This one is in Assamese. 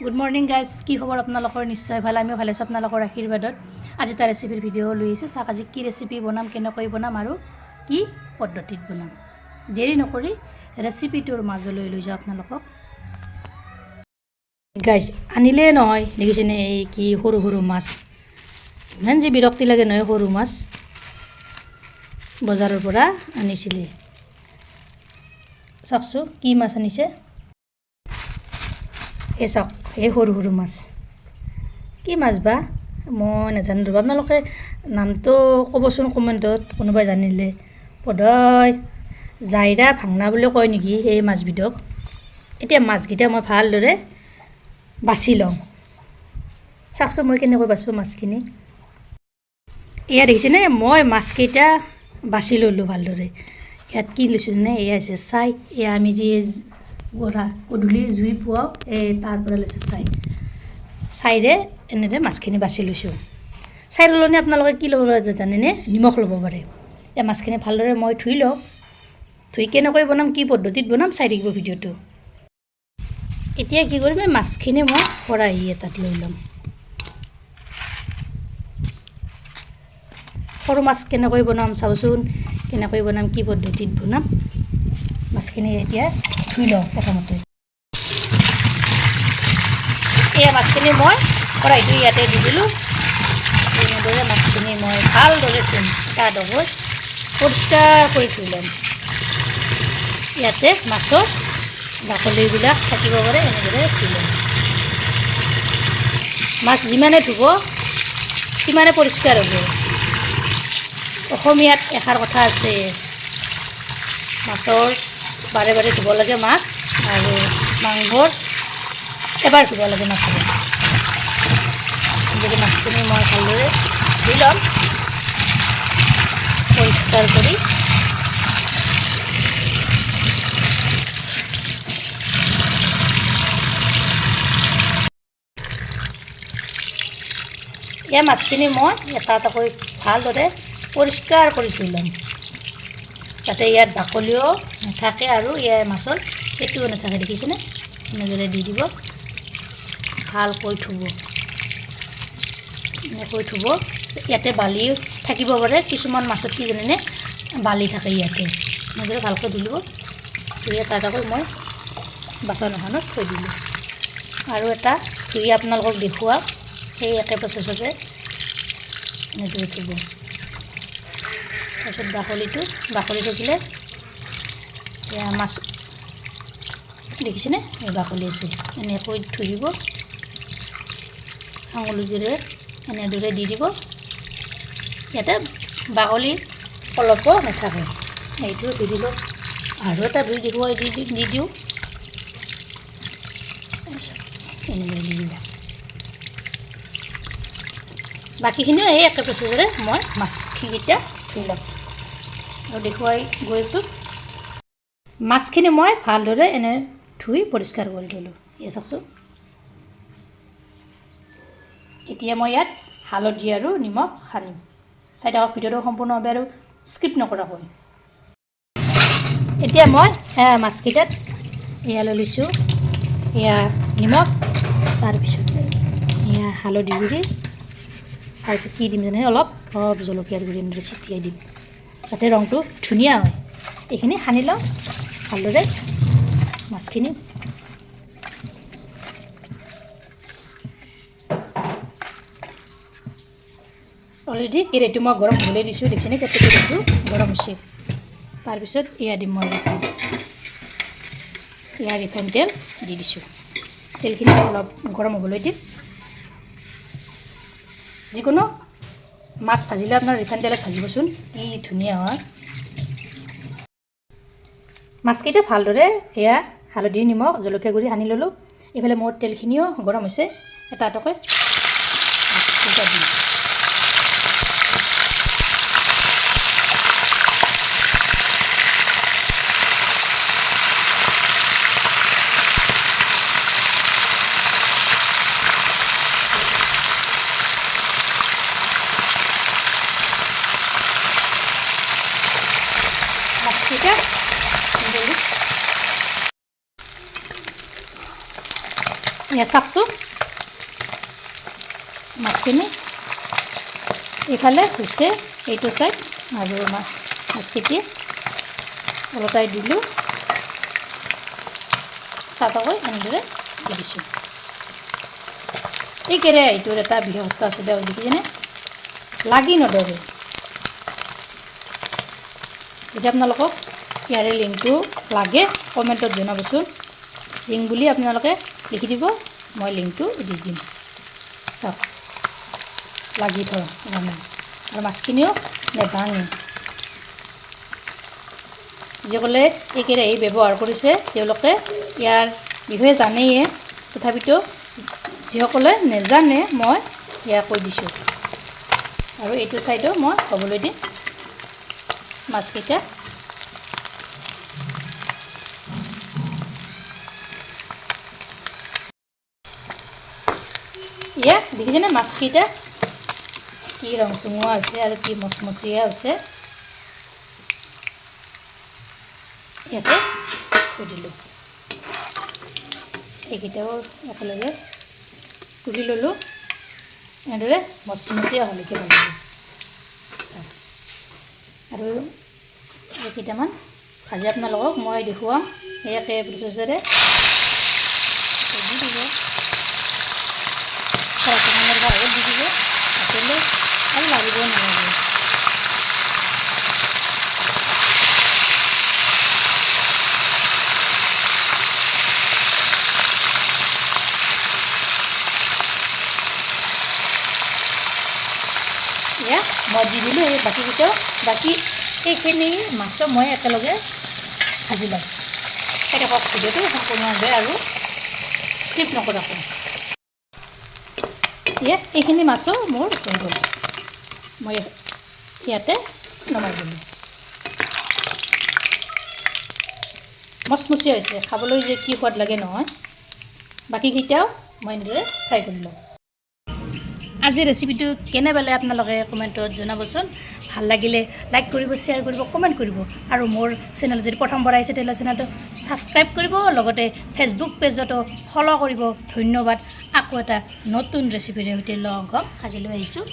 গুড মৰ্নিং গাইজ, কি খবৰ আপোনালোকৰ? নিশ্চয় ভাল, আমিও ভালে আছোঁ আপোনালোকৰ আশীৰ্বাদত। আজি এটা ৰেচিপিৰ ভিডিঅ' লৈ আহিছোঁ। চাওক আজি কি ৰেচিপি বনাম, কেনেকৈ বনাম আৰু কি পদ্ধতিত বনাম। দেৰি নকৰি ৰেচিপিটোৰ মাজলৈ লৈ যাওঁ আপোনালোকক। গাইজ, আনিলে নহয়, দেখিছেনে এই কি সৰু সৰু মাছ। ইমান যে বিৰক্তি লাগে নহয়, সৰু মাছ বজাৰৰ পৰা আনিছিলে। চাওকচোন কি মাছ আনিছে। এই চাওক, এই সৰু সৰু মাছ কি মাছ বা মই নাজানো ৰ'ব। আপোনালোকে নামটো ক'বচোন কমেণ্টত, কোনোবাই জানিলে। বোধহয় জাইৰা ভাংনা বুলি কয় নেকি এই মাছবিধক। এতিয়া মাছকেইটা মই ভালদৰে বাছি লওঁ। চাওকচোন মই কেনেকৈ বাছোঁ মাছখিনি। এয়া দেখিছেনে, মই মাছকেইটা বাছি ল'লোঁ ভালদৰে। ইয়াত কি লৈছোঁ জানে, এয়া হৈছে ছাই। এয়া আমি যি গধূলি জুই পুৱাওঁ, এই তাৰ পৰা লৈছোঁ ছাই। ছাইৰে এনেদৰে মাছখিনি বাছি লৈছোঁ। ছাইৰ সলনি আপোনালোকে কি ল'ব পাৰে জানেনে? নিমখ ল'ব পাৰে। এই মাছখিনি ভালদৰে মই ধুই লওঁ। ধুই কেনেকৈ বনাম, কি পদ্ধতিত বনাম চাই থাকিব ভিডিঅ'টো। এতিয়া কি কৰিম, এই মাছখিনি মই খৰাহি এটাত লৈ ল'ম। সৰু মাছ কেনেকৈ বনাম চাওঁচোন, কেনেকৈ বনাম, কি পদ্ধতিত বনাম। মাছখিনি এতিয়া ধুই লওঁ প্ৰথমতে। এই মাছখিনি মই খৰাহিটো ইয়াতে দি দিলোঁ। এনেদৰে মাছখিনি মই ভালদৰে ধুম, তাত পৰিষ্কাৰ কৰি ধুই ল'ম। ইয়াতে মাছৰ বাকলিবিলাক থাকিব পাৰে, এনেদৰে ধুই ল'ম। মাছ যিমানে ধুব সিমানে পৰিষ্কাৰ হ'ব। অসমীয়াত এষাৰ কথা আছে, মাছৰ বাৰে বাৰে ধুব লাগে মাছ, আৰু মাংসৰ এবাৰ ধুব লাগে মাছৰ। গতিকে মাছখিনি মই ভালদৰে ধুই ল'ম পৰিষ্কাৰ কৰি। এই মাছখিনি মই এটা এটাকৈ ভালদৰে পৰিষ্কাৰ কৰি ধুই ল'ম, যাতে ইয়াত বাকলিও নাথাকে আৰু ইয়াৰ মাছৰ পেটুও নাথাকে। দেখিছেনে, এনেদৰে দি দিব, ভালকৈ ধুব। এনেকৈ ধুব। ইয়াতে বালি থাকিব পাৰে, কিছুমান মাছত কি জানেনে, বালি থাকে ইয়াতে। এনেদৰে ভালকৈ ধুই ল'ব। ধুই এটা এটাকৈ মই বাচন এখনত থৈ দিলোঁ। আৰু এটা ধুই আপোনালোকক দেখুৱাওক, সেই একে প্ৰচেছতে এনেদৰে ধুব। তাৰপিছত বাকলি থাকিলে এয়া মাছ দেখিছেনে, এই বাকলি আছে, এনেকৈ ধুই দিব। আঙুলিৰে এনেদৰে দি দিব, ইয়াতে বাকলি অলপো নাথাকে। এইটো ধুই দিলোঁ। আৰু এটা ধুই দি দিওঁ, এনেদৰে দি দিব। বাকীখিনিও এই একে প্ৰচেছৰে মই মাছকেইটা ধুই ল'ম আৰু দেখুৱাই গৈ আছোঁ। মাছখিনি মই ভালদৰে এনে ধুই পৰিষ্কাৰ কৰি ল'লোঁ। এই চাওকচোন। এতিয়া মই ইয়াত হালধি আৰু নিমখ সানিম। চাই থাকক ভিডিঅ'টো সম্পূৰ্ণভাৱে আৰু স্কিপ নকৰাকৈ। এতিয়া মই মাছকেইটাত এয়া লৈ লৈছোঁ, এয়া নিমখ, তাৰপিছত এয়া হালধি গুড়ি, তাৰপিছত কি দিম জানে, অলপ জলকীয়াৰ গুড়ি এনেদৰে ছটিয়াই দিম, যাতে ৰংটো ধুনীয়া হয়। এইখিনি সানি লওঁ ভালদৰে মাছখিনি। অলৰেডি কেৰাহীটো মই গৰম হ'বলৈ দিছোঁ, দেখিছেনে কেৰাহীটো গৰম হৈছে। তাৰপিছত এয়া দিম মই ৰিফাইন তেল দি দিছোঁ। তেলখিনি অলপ গৰম হ'বলৈ দিম। যিকোনো মাছ ভাজিলে আপোনাৰ ৰিফাইন তেলত ভাজিবচোন, কি ধুনীয়া হয়। মাছকেইটা ভালদৰে এয়া হালধি, নিমখ, জলকীয়া গুড়ি সানি ল'লোঁ। এইফালে মোৰ তেলখিনিও গৰম হৈছে। এটা এটাকৈ মাছকেইটা দিম। এয়া চাওকচোন মাছখিনি এইফালে হৈছে এইটো চাইড আৰু মাছকেইটি ওলটাই দিলোঁ তাতকৈ এনেদৰে দি দিছোঁ। এই কেৰাহীটোৰ এটা বিশেষত্ব আছে দেও দেখিছেনে লাগি নধৰে। যদি আপোনালোকক ইয়াৰে লিংকটো লাগে কমেণ্টত জনাবচোন, লিংক বুলি আপোনালোকে লিখি দিব, মই লিংকটো দি দিম। চাওক লাগি ধৰা নাই আৰু মাছখিনিও নেভাঙে। যিসকলে এই কেৰাহী ব্যৱহাৰ কৰিছে তেওঁলোকে ইয়াৰ বিষয়ে জানেয়ে, তথাপিতো যিসকলে নেজানে মই এয়া কৈ দিছোঁ। আৰু এইটো ছাইডো মই হ'বলৈ দিম মাছকেইটা। এয়া দেখিছেনে মাছকেইটা কি ৰংচঙুৱা হৈছে আৰু কি মচমচীয়া হৈছে। ইয়াতে থৈ দিলোঁ, এইকেইটাও একেলগে তুলি ল'লোঁ। এনেদৰে মচমচীয়া হ'লেকৈ ভাজিলোঁ। আৰু কেইটামান ভাজি আপোনালোকক মই দেখুৱাম এই একে প্ৰচেছেৰে দি দিব। খৰাচুঙৰ ভাগত দি দিব, পাতলৈ আৰু লাৰিব নালাগে। এয়া মই দি দিলোঁ এই বাকীকেইটাও। বাকী এইখিনি মাছো মই একেলগে ভাজি ল'ম। সেইটো কওক ভিডিঅ'টো সম্পূৰ্ণভাৱে আৰু স্কিপ নকৰাকৈ। এয়া এইখিনি মাছো মোৰ হৈ গ'ল, মই ইয়াতে নমাই দিলোঁ। মচমচীয়া হৈছে, খাবলৈ যে কি সোৱাদ লাগে নহয়। বাকীকেইটাও মই এনেদৰে ফ্ৰাই কৰি লওঁ। আজিৰ ৰেচিপিটো কেনে পালে আপোনালোকে কমেণ্টত জনাবচোন। ভাল লাগিলে লাইক কৰিব, শ্বেয়াৰ কৰিব, কমেণ্ট কৰিব। আৰু মোৰ চেনেল যদি প্ৰথমবাৰ আহিছে তেতিয়াহ'লে চেনেলটো ছাবস্ক্ৰাইব কৰিব, লগতে ফেচবুক পেজতো ফ'ল' কৰিব। ধন্যবাদ। আকৌ এটা নতুন ৰেচিপিৰে সৈতে লগ হ'ম। আজিলৈ আহিছোঁ।